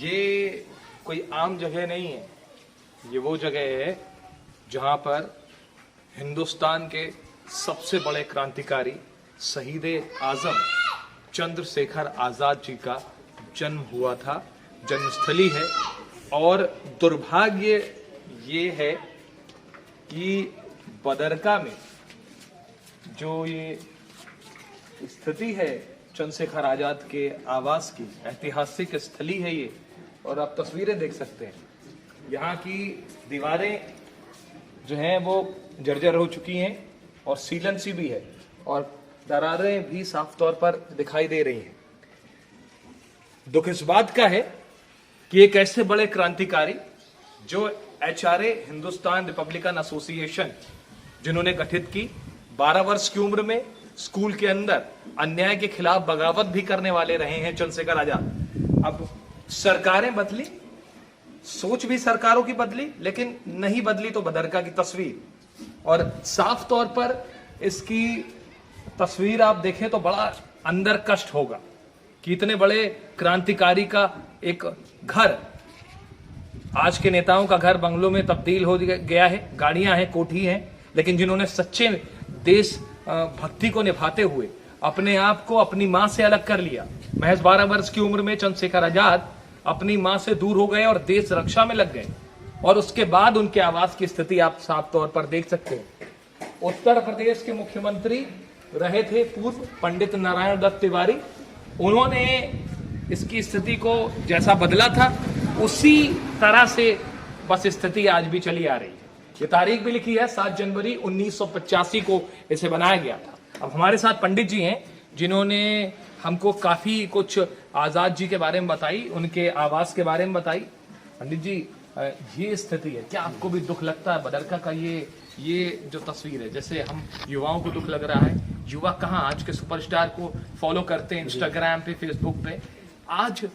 ये कोई आम जगह नहीं है, ये वो जगह है जहां पर हिंदुस्तान के सबसे बड़े क्रांतिकारी शहीद आजम चंद्रशेखर आजाद जी का जन्म हुआ था, जन्मस्थली है। और दुर्भाग्य ये है कि बदरका में जो ये स्थिति है चंद्रशेखर आजाद के आवास की, ऐतिहासिक स्थली है ये। और आप तस्वीरें देख सकते हैं, यहाँ की दीवारें जो हैं वो जर्जर हो चुकी हैं और सीलन सी भी है और दरारें भी साफ तौर पर दिखाई दे रही हैं। दुख इस बात का है कि एक ऐसे बड़े क्रांतिकारी जो HRA हिंदुस्तान रिपब्लिकन एसोसिएशन जिन्होंने गठित की, 12 वर्ष की उम्र में स्कूल के अंदर अन्याय के खिलाफ बगावत भी करने वाले रहे हैं चंद्रशेखर आजाद। अब सरकारें बदली, सोच भी सरकारों की बदली, लेकिन नहीं बदली तो बदरका की तस्वीर। और साफ तौर पर इसकी तस्वीर आप देखें तो बड़ा अंदर कष्ट होगा कि इतने बड़े क्रांतिकारी का एक घर, आज के नेताओं का घर बंगलों में तब्दील हो गया है, गाड़ियां हैं, कोठी हैं, लेकिन जिन्होंने सच्चे देश भक्ति को निभाते हुए अपने आप को अपनी मां से अलग कर लिया। महज 12 वर्ष की उम्र में चंद्रशेखर आजाद अपनी मां से दूर हो गए और देश रक्षा में लग गए। और उसके बाद उनके आवास की स्थिति आप साफ तौर पर देख सकते हैं। उत्तर प्रदेश के मुख्यमंत्री रहे थे पूर्व पंडित नारायण दत्त तिवारी, उन्होंने इसकी स्थिति को जैसा बदला था उसी तरह से बस स्थिति आज भी चली आ रही है। ये तारीख भी लिखी है, 7 जनवरी 1985 को इसे बनाया गया था। अब हमारे साथ पंडित जी हैं जिन्होंने हमको काफी कुछ आजाद जी के बारे में बताई, उनके आवास के बारे में बताई। पंडित जी, ये स्थिति है, क्या आपको भी दुख लगता है बदरका का? ये जो तस्वीर है, जैसे हम युवाओं को दुख लग रहा है, युवा कहाँ आज के सुपरस्टार को फॉलो करते हैं इंस्टाग्राम पे, फेसबुक पे। आज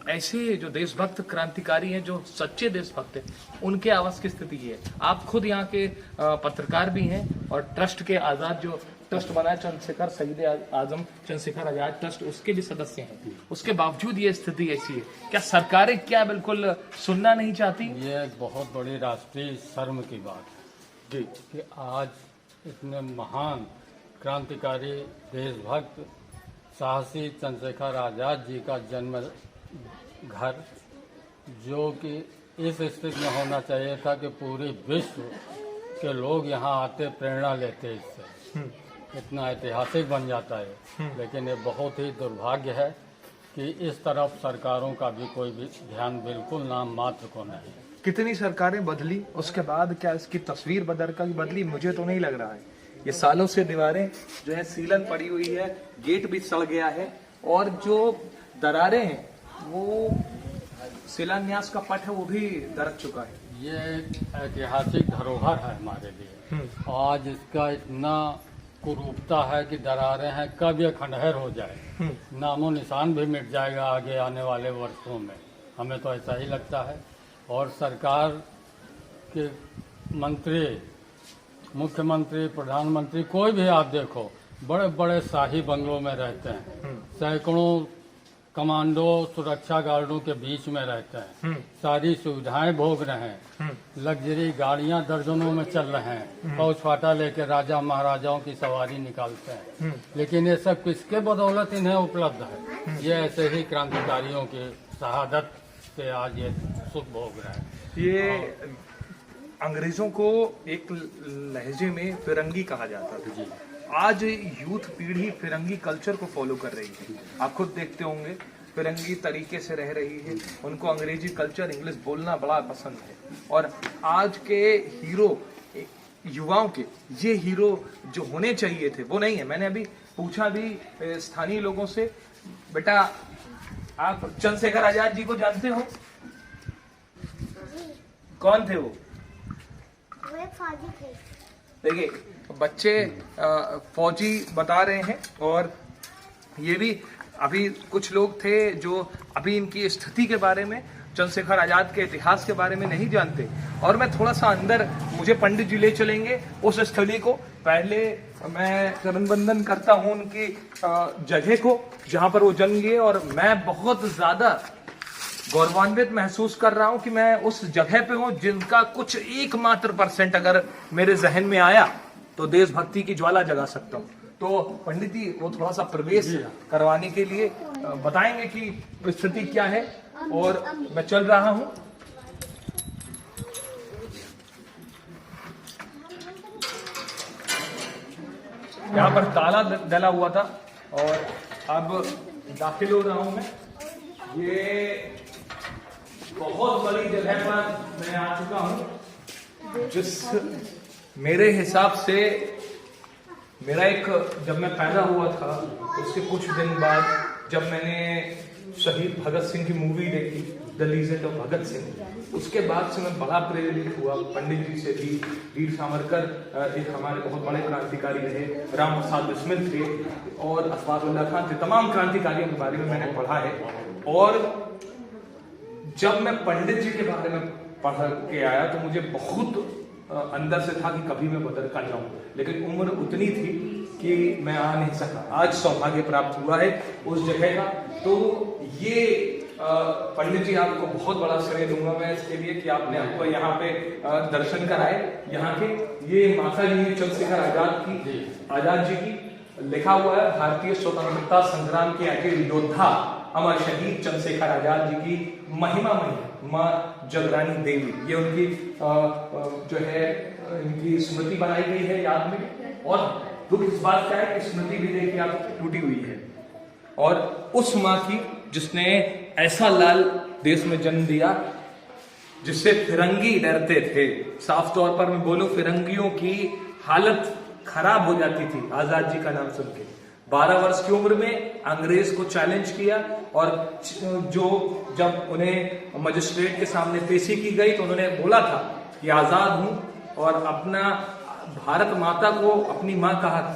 ऐसे जो देशभक्त क्रांतिकारी हैं, जो सच्चे देशभक्त हैं, उनके आवास की स्थिति है। आप खुद यहाँ के पत्रकार भी हैं और ट्रस्ट के आजाद जो ट्रस्ट बना है चंद्रशेखर शहीद आजम चंद्रशेखर आजाद ट्रस्ट, उसके भी सदस्य हैं। उसके बावजूद ये स्थिति ऐसी है, क्या सरकारें क्या बिल्कुल सुनना नहीं चाहती? ये एक बहुत बड़ी राष्ट्रीय शर्म की बात है जी कि आज इतने महान क्रांतिकारी देशभक्त साहसी चंद्रशेखर आजाद जी का जन्म घर, जो कि इस स्थिति में होना चाहिए था कि पूरे विश्व के लोग यहाँ आते, प्रेरणा लेते, इससे इतना ऐतिहासिक बन जाता है। लेकिन ये बहुत ही दुर्भाग्य है कि इस तरफ सरकारों का भी कोई भी ध्यान बिल्कुल नाम मात्र को नहीं है। कितनी सरकारें बदली, उसके बाद क्या इसकी तस्वीर बदरका की बदली? मुझे तो नहीं लग रहा है। ये सालों से दीवारें जो है सीलन पड़ी हुई है, गेट भी सड़ गया है और जो दरारें हैं वो शिलान्यास का पट है वो भी दरक चुका है। ये एक ऐतिहासिक धरोहर है हमारे लिए। आज इसका इतना कुरूपता है कि दरारें हैं, कब ये खंडहर हो जाए, नामो निशान भी मिट जाएगा आगे आने वाले वर्षों में, हमें तो ऐसा ही लगता है। और सरकार के मंत्री, मुख्यमंत्री, प्रधानमंत्री, कोई भी आप देखो, बड़े बड़े शाही बंगलों में रहते हैं, सैकड़ों कमांडो सुरक्षा गार्डों के बीच में रहते हैं, सारी सुविधाएं भोग रहे हैं, लग्जरी गाड़ियां दर्जनों में चल रहे हैं, फौज फाटा लेके राजा महाराजाओं की सवारी निकालते हैं। लेकिन ये सब किसके बदौलत इन्हें उपलब्ध है? ये ऐसे ही क्रांतिकारियों की शहादत से आज ये सुख भोग रहे हैं। ये अंग्रेजों को एक लहजे में फिरंगी कहा जाता था जी। आज यूथ पीढ़ी फिरंगी कल्चर को फॉलो कर रही है। आप खुद देखते होंगे, फिरंगी तरीके से रह रही है, उनको अंग्रेजी कल्चर, इंग्लिश बोलना बड़ा पसंद है। और आज के हीरो, युवाओं के ये हीरो जो होने चाहिए थे वो नहीं है। मैंने अभी पूछा भी स्थानीय लोगों से, बेटा आप चंद्रशेखर आजाद जी को जानते हो? कौन थे वो? देखिए, बच्चे फौजी बता रहे हैं और ये भी अभी कुछ लोग थे जो अभी इनकी स्थिति के बारे में, चंद्रशेखर आजाद के इतिहास के बारे में नहीं जानते। और मैं थोड़ा सा अंदर, मुझे पंडित जी ले चलेंगे उस स्थली को। पहले मैं चरण वंदन करता हूं उनकी जगह को जहां पर वो जन्म लिए। और मैं बहुत ज्यादा गौरवान्वित महसूस कर रहा हूं कि मैं उस जगह पे हूं जिनका कुछ एकमात्र % अगर मेरे जहन में आया तो देशभक्ति की ज्वाला जगा सकता हूं। तो पंडित जी वो थोड़ा सा प्रवेश करवाने के लिए बताएंगे कि स्थिति क्या है, और मैं चल रहा हूं। यहाँ पर ताला डला हुआ था और अब दाखिल हो रहा हूं मैं। ये बहुत बड़ी जगह पर मैं आ चुका हूं, जिस मेरे हिसाब से मेरा एक, जब मैं पैदा हुआ था उसके कुछ दिन बाद जब मैंने शहीद भगत सिंह की मूवी देखी the legend of Bhagat Singh, उसके बाद से मैं बड़ा प्रेरित हुआ पंडित जी से भी। वीर सावरकर एक हमारे बहुत बड़े क्रांतिकारी रहे, राम प्रसाद बिस्मिल थे और अफवाजुल्लाह खान थे, तमाम क्रांतिकारियों के बारे में मैंने पढ़ा है। और जब मैं पंडित जी के बारे में पढ़ के आया तो मुझे बहुत अंदर से था कि कभी मैं बदल कर जाऊं, लेकिन उम्र उतनी थी कि मैं आ नहीं सका। आज सौभाग्य प्राप्त हुआ है उस जगह का। तो ये पंडित जी आपको बहुत बड़ा श्रेय दूंगा मैं इसके लिए कि आपने हमको यहाँ पे दर्शन कराए। यहाँ के ये माता जी हैं चंद्रशेखर आजाद जी की, लिखा हुआ है भारतीय स्वतंत्रता संग्राम के अकेले योद्धा अमर शहीद चंद्रशेखर आजाद जी की महिमामयी माँ जगरानी देवी, ये उनकी जो है इनकी स्मृति बनाई गई है याद में। और दुख इस बात का है कि स्मृति भी देखिए आप टूटी हुई है, और उस माँ की जिसने ऐसा लाल देश में जन्म दिया जिससे फिरंगी डरते थे। साफ तौर पर मैं बोलूं, फिरंगियों की हालत खराब हो जाती थी आजाद जी का नाम सुन के। 12 वर्ष की उम्र में अंग्रेज को चैलेंज किया, और जो जब उन्हें मजिस्ट्रेट के सामने पेशी की गई तो उन्होंने बोला था कि आजाद हूं, और अपना भारत माता को अपनी मां कहा था।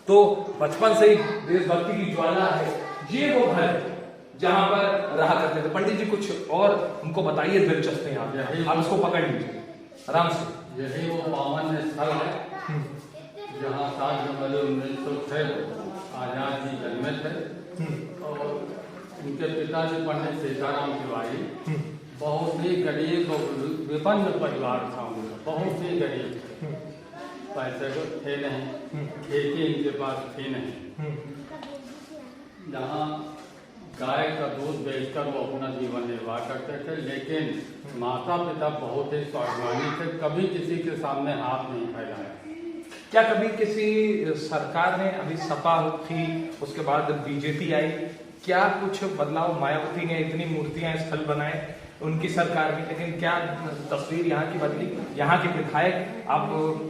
तो बचपन से ही देशभक्ति की ज्वाला है। ये वो घर है जहां पर रहा करते थे। पंडित जी कुछ और उनको बताइए दिलचस्प यहाँ पे, आप इसको पकड़ लीजिए आराम से। यही वो पावन स्थल है जहाँ 7 जनवरी 1906 आजाद जी जन्मे थे। और उनके पिताजी पंडित सीताराम तिवारी बहुत ही गरीब और विपन्न परिवार था उनका, बहुत ही गरीब, पैसे तो थे नहीं, खेती इनके पास थी नहीं। जहाँ गाय का दूध बेचकर वो अपना जीवन निर्वाह करते थे, लेकिन माता पिता बहुत ही स्वाभिमानी थे, कभी किसी के सामने हाथ नहीं फैलाया। क्या कभी किसी सरकार ने, अभी सपा थी उसके बाद बीजेपी आई, क्या कुछ बदलाव? मायावती ने इतनी मूर्तियां स्थल बनाए उनकी सरकार में, लेकिन क्या तस्वीर यहाँ की बदली? यहाँ के विधायक, आप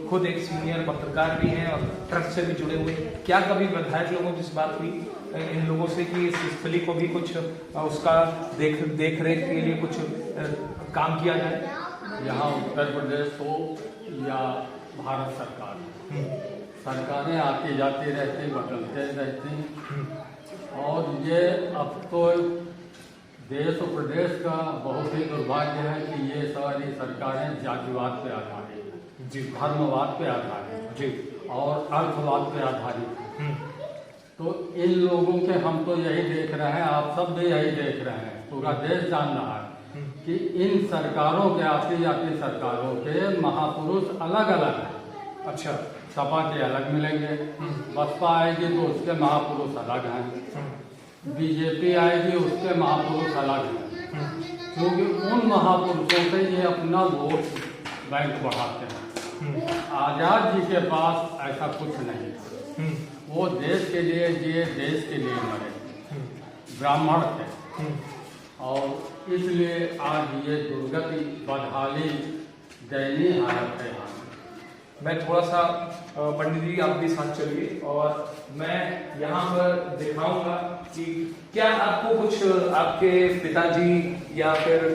खुद एक सीनियर पत्रकार भी हैं और ट्रस्ट से भी जुड़े हुए, क्या कभी विधायक लोगों की इस बात हुई इन लोगों से कि इस स्थली को भी कुछ उसका देख रेख के लिए कुछ काम किया जाए? यहाँ उत्तर प्रदेश हो या भारत सरकार, सरकारें आती जाती रहती, बदलते रहती, और ये अब तो देश और प्रदेश का बहुत ही दुर्भाग्य है कि ये सारी सरकारें जातिवाद पे आधारित है जी, धर्मवाद पे आधारित जी, और अर्थवाद पे आधारित। तो इन लोगों के हम तो यही देख रहे हैं, आप सब भी यही देख रहे हैं, पूरा देश जान रहा है कि इन सरकारों के, आती जाती सरकारों के महापुरुष अलग अलग हैं। अच्छा, सपा के अलग मिलेंगे, बसपा आएगी तो उसके महापुरुष अलग हैं, बीजेपी आएगी उसके महापुरुष अलग हैं, क्योंकि उन महापुरुषों से ये अपना वोट बैंक बढ़ाते हैं। आजाद जी के पास ऐसा कुछ नहीं था, वो देश के लिए जिए, देश के लिए मरे, ब्राह्मण थे, और इसलिए आज ये दुर्गति, बदहाली, दयनीय हालत है। मैं थोड़ा सा पंडित जी आप भी साथ चलिए और मैं यहाँ पर दिखाऊंगा कि क्या आपको कुछ आपके पिताजी या फिर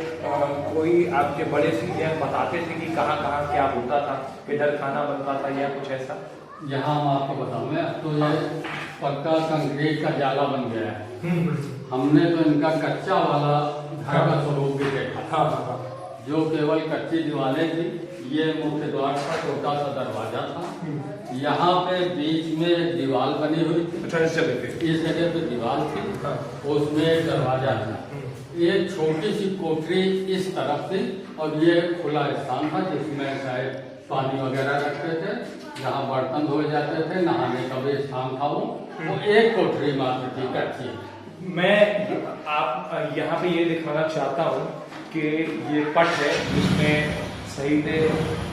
कोई आपके बड़े सीनियर बताते थे कि कहाँ कहाँ क्या होता था, किधर खाना बनता था या कुछ ऐसा? यहाँ हम आपको बताऊंगा, तो ये पक्का कंक्रीट का जाला बन गया है। हमने तो इनका कच्चा वाला घर का स्वरूप भी देखा था, जो केवल कच्ची दीवारें थी। ये मुख्य द्वार का छोटा सा दरवाजा था, यहाँ पे बीच में दीवार बनी हुई थी, इस जगह पे दीवार थी, उसमें एक दरवाजा था। ये छोटी सी कोठरी इस तरफ थी और ये खुला स्थान था जिसमें शायद पानी वगैरह रखते थे, जहाँ बर्तन धोए जाते थे, नहाने का भी स्थान था वो एक कोठरी मात्र थी कच्ची। मैं आप यहाँ पे ये दिखाना चाहता हूँ कि ये पट है जिसमें शहीद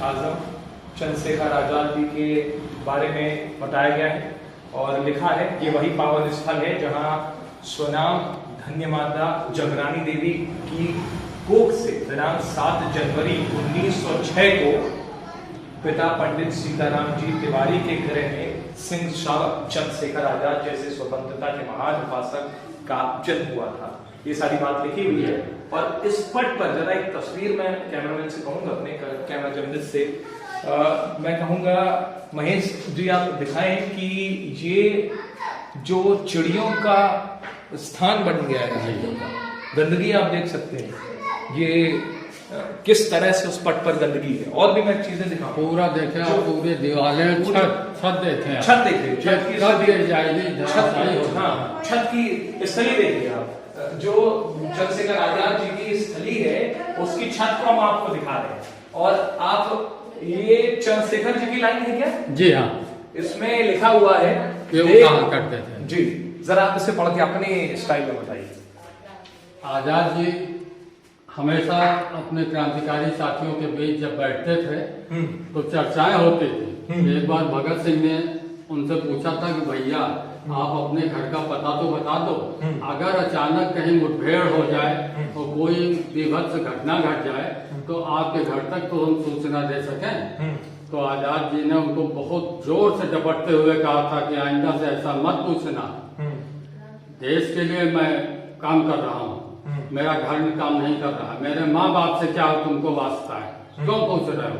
आजम चंद्रशेखर आजाद जी के बारे में बताया गया है और लिखा है ये वही पावन स्थल है जहाँ स्वनाम धन्य माता जगरानी देवी की कोख से दिनांक 7 जनवरी 1906 को पिता पंडित सीताराम जी तिवारी के घर में सिंह शाह चंद्रशेखर आजाद जैसे स्वतंत्रता के महान उपासक का जन्म हुआ था। ये सारी बात लिखी हुई है और इस पट पर जरा एक तस्वीर मैं कैमरामैन से कहूंगा, अपने कैमरा जर्नलिस्ट से मैं कहूंगा महेश जी आप दिखाएं कि ये जो चिड़ियों का स्थान बन गया है, गंदगी आप देख सकते हैं ये किस तरह से उस पट पर गंदगी है। और भी मैं चीजें दिखाऊं, पूरा देखे आप, पूरे दीवारें, छत देखे, छत देखिए, छत की जाएगी, हाँ छत की स्थली देखिए आप, जो चंद्रशेखर आजाद जी की स्थली है उसकी छत को हम आपको दिखा रहे हैं। और आप ये चंद्रशेखर जी की लाइन है क्या? जी हाँ, इसमें लिखा हुआ है ये वो कहा करते थे। जी जरा आप इसे पढ़ के अपने स्टाइल में बताइए। आजाद जी हमेशा अपने क्रांतिकारी साथियों के बीच जब बैठते थे तो चर्चाएं होती थी। एक बार भगत सिंह ने उनसे पूछा था कि भैया आप अपने घर का पता तो बता दो, अगर अचानक कहीं मुठभेड़ हो जाए तो कोई विभत्स घटना घट जाए तो आपके घर तक तो हम सूचना दे सकें। तो आजाद जी ने उनको बहुत जोर से झपटते हुए कहा था कि आइंदा से ऐसा मत पूछना, देश के लिए मैं काम कर रहा हूँ, मेरा घर में काम नहीं कर रहा, मेरे माँ बाप से क्या तुमको वास्ता है, क्यों पूछ रहे हो?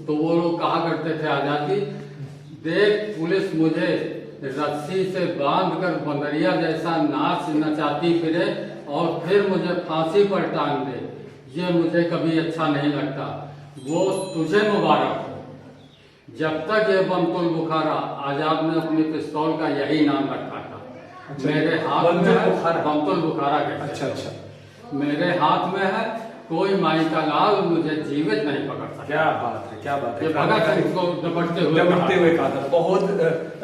तो वो लोग कहा करते थे आजाद जी, देख पुलिस मुझे रस्सी से बांधकर बंदरिया जैसा नाच नचाती फिरे और फिर मुझे फांसी पर टांग दे, ये मुझे कभी अच्छा नहीं लगता। वो तुझे मुबारक हो। जब तक ये बमतुल बुखारा, आजाद ने अपनी पिस्तौल का यही नाम रखा था। मेरे हाथ में है बमतुल बुखारा के। अच्छा अच्छा, मेरे हाथ में है, कोई माई का लाल मुझे जीवित नहीं पकड़ सकता। क्या बात है, क्या बात है। ये भगत सिंह को झपटते हुए कहा था। बहुत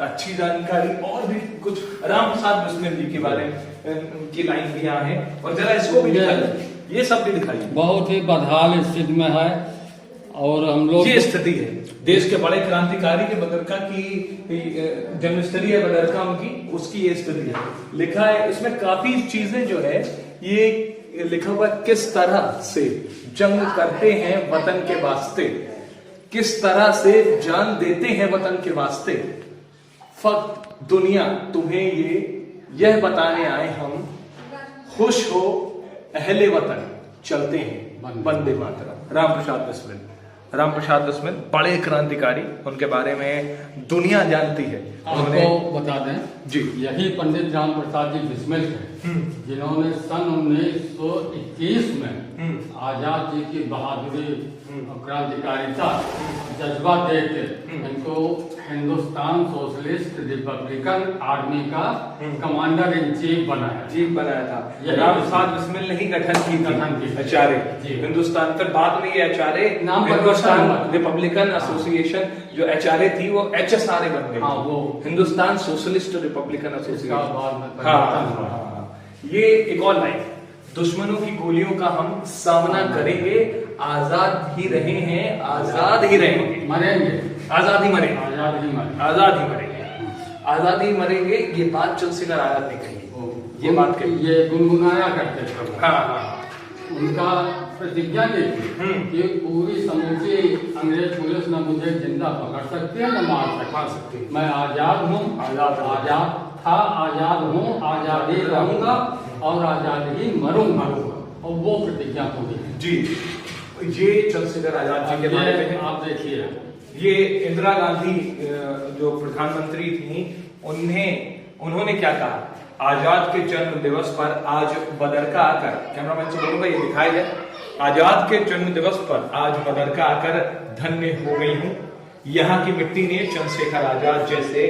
अच्छी जानकारी। और भी कुछ राम प्रसाद बिस्मिल जी के बारे में की लाइन भी यहाँ है और जरा इसको भी दिखाइए, ये सब भी दिखाइए। बहुत ही बदहाल स्थिति में है और हम लोग, ये स्थिति है देश के बड़े क्रांतिकारी के बदरका की जन्मस्थली है, बदरका उनकी, उसकी ये स्थिति है। लिखा है इसमें काफी चीजें जो है ये लिखा हुआ किस तरह से जंग करते हैं वतन के वास्ते, किस तरह से जान देते हैं वतन के वास्ते, फक्त दुनिया तुम्हें यह बताने आए हम, खुश हो अहले वतन चलते हैं वंदे मातरम। राम प्रसाद बिस्मिल, राम प्रसाद बिस्मिल बड़े क्रांतिकारी, उनके बारे में दुनिया जानती है। आपको बता दें जी, यही पंडित राम प्रसाद जी बिस्मिल थे जिन्होंने सन 1921 में आजाद जी की बहादुरी और क्रांतिकारिता जज्बा देख के इनको हिंदुस्तान सोशलिस्ट रिपब्लिकन आर्मी का कमांडर इन चीफ बनाया था। राम प्रसाद बिस्मिल ने ही गठन की एचआरए हिंदुस्तान, फिर बाद में ये एचआरए हिंदुस्तान रिपब्लिकन एसोसिएशन जो एचआरए थी वो एचएसआरए बन गई। वो हिंदुस्तान सोशलिस्ट रिपब्लिकन एसोसिएशन। हाँ, ये एक और लाइन, दुश्मनों की गोलियों का हम सामना करेंगे, आजाद ही रहे हैं, आजाद ही रहेंगे, मरेंगे, आजाद ही मरेंगे, आजाद ही मरेंगे, आजाद ही मरेंगे, आजाद ही मरेंगे। ये बात चंद्रशेखर आजाद ने कही, ये बात कही, ये गुनगुनाया करते थे। हाँ हाँ, उनका प्रतिज्ञा ये थी कि पूरी समूची अंग्रेज पुलिस न मुझे जिंदा पकड़ सकती है न मार सकती है। मैं आजाद हूँ, आजाद था, आजाद हूँ, आजाद ही रहूंगा और आजाद ही मरूंगा, और वो प्रतिज्ञा पूरी जी। ये चंद्रशेखर आजाद जी के बारे में आप देखिए, ये इंदिरा गांधी जो प्रधानमंत्री थी उन्होंने क्या कहा, आजाद के जन्म दिवस पर आज बदरका आकर, कैमरामैन से बोलूंगा ये दिखाई जाए, आजाद के जन्म दिवस पर आज बदरका आकर धन्य हो गई हूँ। यहाँ की मिट्टी ने चंद्रशेखर आजाद जैसे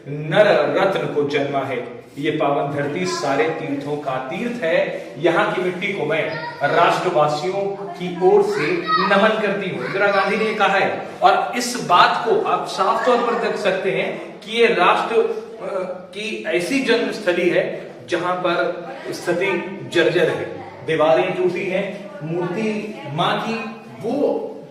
नर रत्न को जन्मा है। ये पावन धरती सारे तीर्थों का तीर्थ है। यहाँ की मिट्टी को मैं राष्ट्रवासियों की ओर से नमन करती हूँ, इंदिरा गांधी ने कहा है। और इस बात को आप साफ तौर पर देख सकते हैं कि ये राष्ट्र की ऐसी जन्मस्थली है जहां पर स्थिति जर्जर है, दीवारें टूटी हैं, मूर्ति मां की वो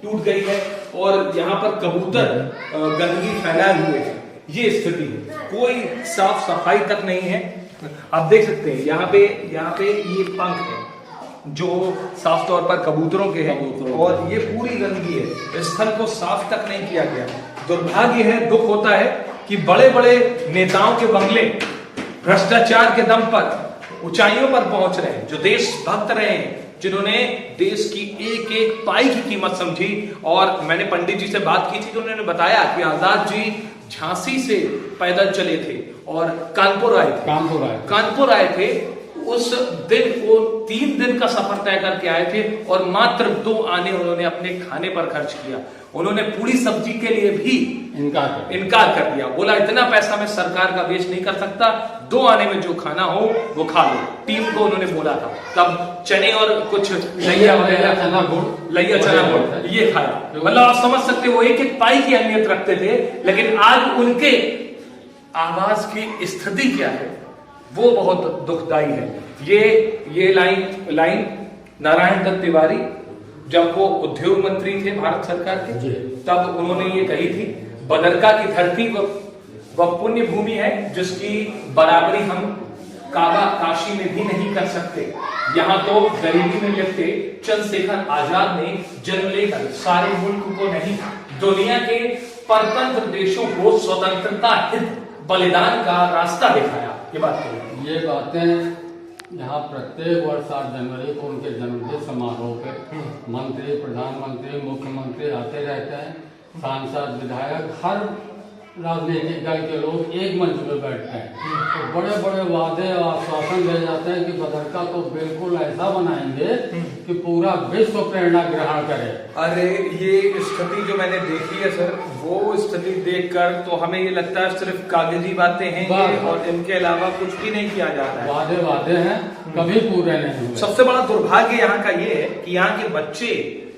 टूट गई है, और यहाँ पर कबूतर गंदगी फैलाए हुए हैं। ये स्थिति है, कोई साफ सफाई तक नहीं है। आप देख सकते हैं यहाँ पे ये पंख है जो साफ तौर पर कबूतरों के हैं, और ये पूरी गंदगी है, स्थल को साफ तक नहीं किया गया। दुर्भाग्य है, दुख होता है कि बड़े बड़े नेताओं के बंगले भ्रष्टाचार के दम पर ऊंचाइयों पर पहुंच रहे हैं, जो देशभक्त रहे हैं, जिन्होंने देश की एक एक पाई की कीमत समझी। और मैंने पंडित जी से बात की थी तो उन्होंने बताया कि आजाद जी झांसी से पैदल चले थे और कानपुर आए थे। उस दिन वो 3 दिन का सफर तय करके आए थे और मात्र 2 आने उन्होंने अपने खाने पर खर्च किया। उन्होंने पूरी सब्जी के लिए भी इनकार कर दिया, बोला इतना पैसा मैं सरकार का वेस्ट नहीं कर सकता, 2 आने में जो खाना हो वो खा लो। टीम को उन्होंने बोला था, तब चने और कुछ लैया चना गुड़ ये खाया। मतलब आप समझ सकते हो, एक एक पाई की अहमियत रखते थे, लेकिन आज उनके आवाज की स्थिति क्या है वो बहुत दुखदाई है। ये लाइन नारायण दत्त तिवारी जब वो उद्योग मंत्री थे भारत सरकार के, तब उन्होंने ये कही थी, बदरका की धरती वह पुण्य भूमि है जिसकी बराबरी हम काबा काशी में भी नहीं कर सकते। यहाँ तो गरीबी में लिपटे चंद्रशेखर आजाद ने जन्म लेकर सारे मुल्क को नहीं, दुनिया के परतंत्र देशों को स्वतंत्रता हित बलिदान का रास्ता दिखाया। ये बातें यहाँ प्रत्येक वर्ष 8 जनवरी को उनके जन्मदिन समारोह पे मंत्री, प्रधानमंत्री, मुख्यमंत्री आते रहते हैं, सांसद, विधायक, हर राजनीतिक दल के लोग एक मंच पे बैठते हैं, तो बड़े बड़े वादे और आश्वासन दे जाते हैं कि बदरका को बिल्कुल ऐसा बनाएंगे कि पूरा विश्व प्रेरणा ग्रहण करे। अरे ये स्थिति जो मैंने देखी है सर, वो स्थिति देखकर तो हमें ये लगता है सिर्फ कागजी बातें हैं और इनके अलावा कुछ भी नहीं किया जाता है। वादे हैं, कभी पूरे नहीं हुए। सबसे बड़ा दुर्भाग्य यहाँ का ये है कि यहाँ के बच्चे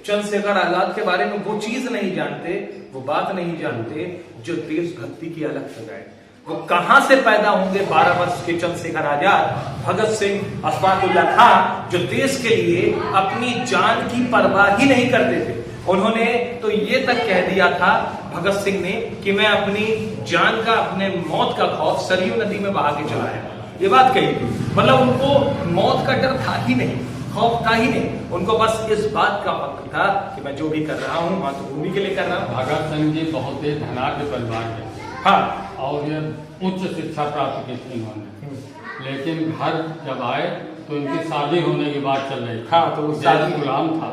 चंद्रशेखर आजाद के बारे में वो चीज नहीं जानते, वो बात नहीं जानते जो देशभक्ति की अलग जगह है। वो कहां से पैदा होंगे 12 वर्ष के चंद्रशेखर आजाद, भगत सिंह, अशफाकुल्लाह खां, जो देश के लिए अपनी जान की परवाह ही नहीं करते थे। उन्होंने तो ये तक कह दिया था भगत सिंह ने कि मैं अपनी जान का, अपने मौत का खौफ सरयू नदी में बहा के चलाया, ये बात कही थी। मतलब उनको मौत का डर था ही नहीं, खौफ था ही नहीं, उनको बस इस बात का फख्र था कि मैं जो भी कर रहा हूँ मातृभूमि के लिए कर रहा हूँ। भगत सिंह जी बहुत ही धनाढ्य परिवार के, हाँ, और ये उच्च शिक्षा प्राप्त की थी इन्होंने, लेकिन घर जब आए तो इनकी शादी होने की बात चल रही थी। हाँ, तो शादी गुलाम था,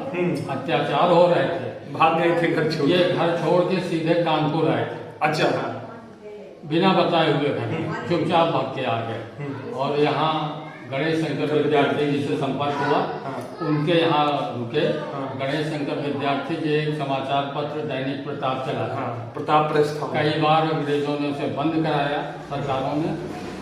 अत्याचार हो रहे थे, भाग गए थे घर छोड़, ये घर छोड़ के सीधे कानपुर आए थे। अच्छा, हाँ, बिना बताए हुए घर चुपचाप भाग के आ गए और यहाँ गणेश शंकर विद्यार्थी जी से संपर्क हुआ, उनके यहाँ रुके। गणेश शंकर विद्यार्थी जी एक समाचार पत्र दैनिक प्रताप चलाता, प्रताप प्रेस था। कई बार अंग्रेजों ने उसे बंद कराया, सरकारों ने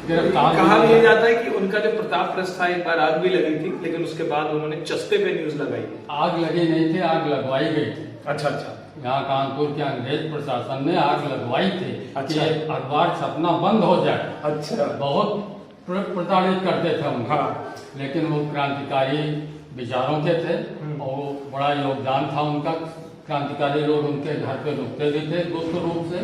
गिरफ्तार। कहा यह जाता है कि उनका जो प्रताप प्रेस था एक बार आग भी लगी थी, लेकिन उसके बाद उन्होंने चस्पे पे न्यूज लगाई। आग लगी नहीं थी, आग लगवाई गई थी। अच्छा अच्छा, यहाँ कानपुर के अंग्रेज प्रशासन ने आग लगवाई थी। अच्छा, कि अखबार छपना बंद हो जाए। अच्छा, बहुत प्रताड़ित करते थे उनको। हाँ, लेकिन वो क्रांतिकारी विचारों के थे और बड़ा योगदान था उनका। क्रांतिकारी लोग उनके घर पे रुकते भी थे गुप्त रूप से।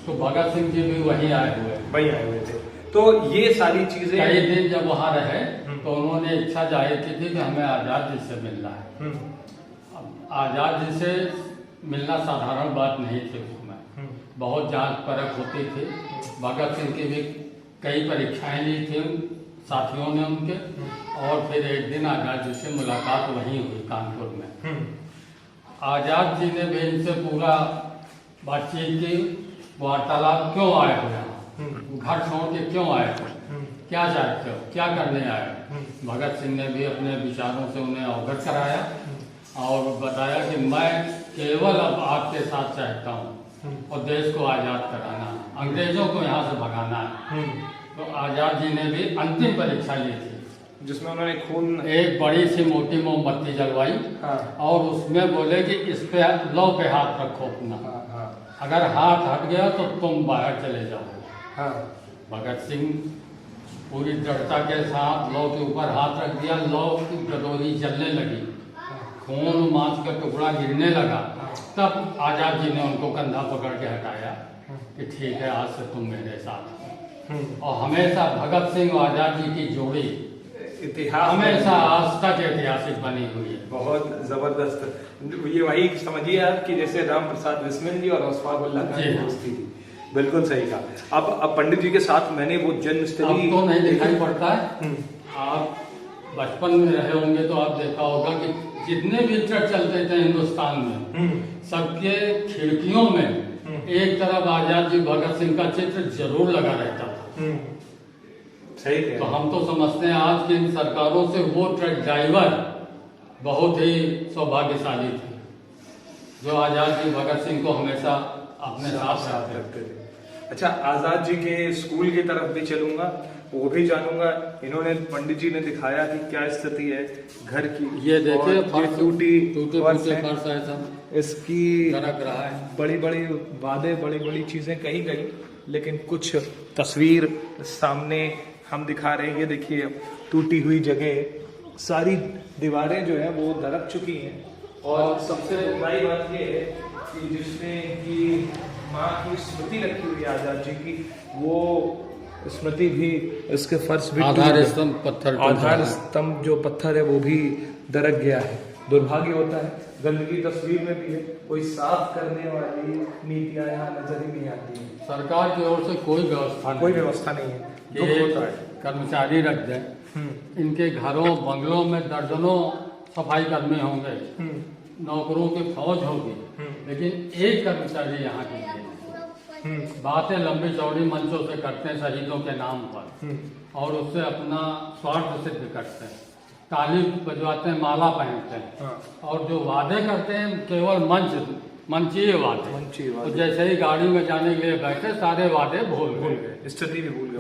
तो भगत सिंह जी भी वहीं आए हुए थे। तो ये सारी चीजें, कई दिन जब वहाँ रहे तो उन्होंने इच्छा जाहिर की थी कि हमें आजाद जी से मिलना है। आजाद जी से मिलना साधारण बात नहीं थी, उसमें बहुत जांच परख होती थी। भगत सिंह की भी कई परीक्षाएं ली थी साथियों ने उनके, और फिर एक दिन आजाद जी से मुलाकात वहीं हुई कानपुर में। आजाद जी ने भी इनसे पूरा बातचीत की, वार्तालाप, क्यों आए हो यहाँ, घर छोड़ के क्यों आए हो, क्या चाहते हो, क्या करने आए हो। भगत सिंह ने भी अपने विचारों से उन्हें अवगत कराया और बताया कि मैं केवल अब आपके साथ चाहता हूँ और देश को आजाद कराना, अंग्रेजों को यहाँ से भगाना है। तो आजाद जी ने भी अंतिम परीक्षा ली थी, जिसमें उन्होंने खून एक बड़ी सी मोटी मोमबत्ती जलवाई हाँ और उसमें बोले कि इस पे लौ पे हाथ रखो अपना, हाँ हाँ अगर हाथ हट गया तो तुम बाहर चले जाओगे। हाँ भगत सिंह पूरी दृढ़ता के साथ लौ के ऊपर हाथ रख दिया, लौ की गदोरी जलने लगी, खून मांस का टुकड़ा गिरने लगा। तब आजाद जी ने उनको कंधा पकड़ के हटाया कि ठीक है आज से तुम मेरे साथ हो। और हमेशा भगत सिंह और आजाद जी की जोड़ी इतिहास हमेशा आज तक ऐतिहासिक बनी हुई है। बहुत जबरदस्त। ये वही समझिए आप कि जैसे राम प्रसाद बिस्मिल जी और अशफाकुल्लाह खान की दोस्ती थी। बिल्कुल सही कहा। अब पंडित जी के साथ मैंने वो जन्मस्थली अब तो नहीं दिखाई पड़ता है। आप बचपन में रहे होंगे तो आप देखा होगा कि जितने भी ट्रक चलते थे हिंदुस्तान में, सबके खिड़कियों में एक तरफ आजाद जी भगत सिंह का चित्र जरूर लगा रहता था। सही है। तो हम तो समझते हैं आज की इन सरकारों से वो ट्रक ड्राइवर बहुत ही सौभाग्यशाली थे, जो आजाद जी भगत सिंह को हमेशा अपने साथ रखते थे। अच्छा, आजाद जी के स्कूल की तरफ भी चलूंगा, वो भी जानूंगा। इन्होंने पंडित जी ने दिखाया कि क्या स्थिति है घर की। ये देखिए टूटे फर्श है सब, इसकी दरक रहा है। बड़ी बड़ी वादे, बड़ी बड़ी चीजें कही गई, लेकिन कुछ तस्वीर सामने हम दिखा रहे हैं। ये देखिए टूटी हुई जगह, सारी दीवारें जो है वो दरक चुकी हैं। और सबसे बड़ी बात ये है कि जिसमें कि माँ की स्मृति रखी हुई है आजाद जी की, वो स्मृति भी, इसके फर्श भी, आधार स्तंभ पत्थर, आधार स्तंभ जो पत्थर है वो भी दरक गया है। दुर्भाग्य होता है, गंदगी तस्वीर में भी है, कोई साफ करने वाली नीतियां यहाँ नजर ही नहीं आती है। सरकार की ओर से कोई व्यवस्था नहीं है। दुख होता है। कर्मचारी रख दें, इनके घरों बंगलों में दर्जनों सफाई कर्मी होंगे, नौकरों की फौज होगी, लेकिन एक कर्मचारी यहाँ की नहीं। बातें लंबी चौड़ी मंचों से करते हैं शहीदों के नाम पर, और उससे अपना स्वार्थ सिद्ध करते हैं, ताली बजवाते हैं, माला पहनते हैं, और जो वादे करते हैं केवल मंचीय वादे। तो जैसे ही गाड़ी में जाने के लिए बैठे सारे वादे भूल गए, स्थिति भी भूल गए,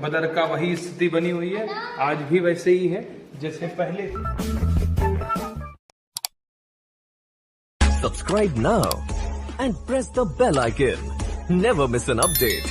बदर का वही स्थिति बनी हुई है, आज भी वैसे ही है जैसे पहले। Subscribe now and press the bell icon. Never miss an update.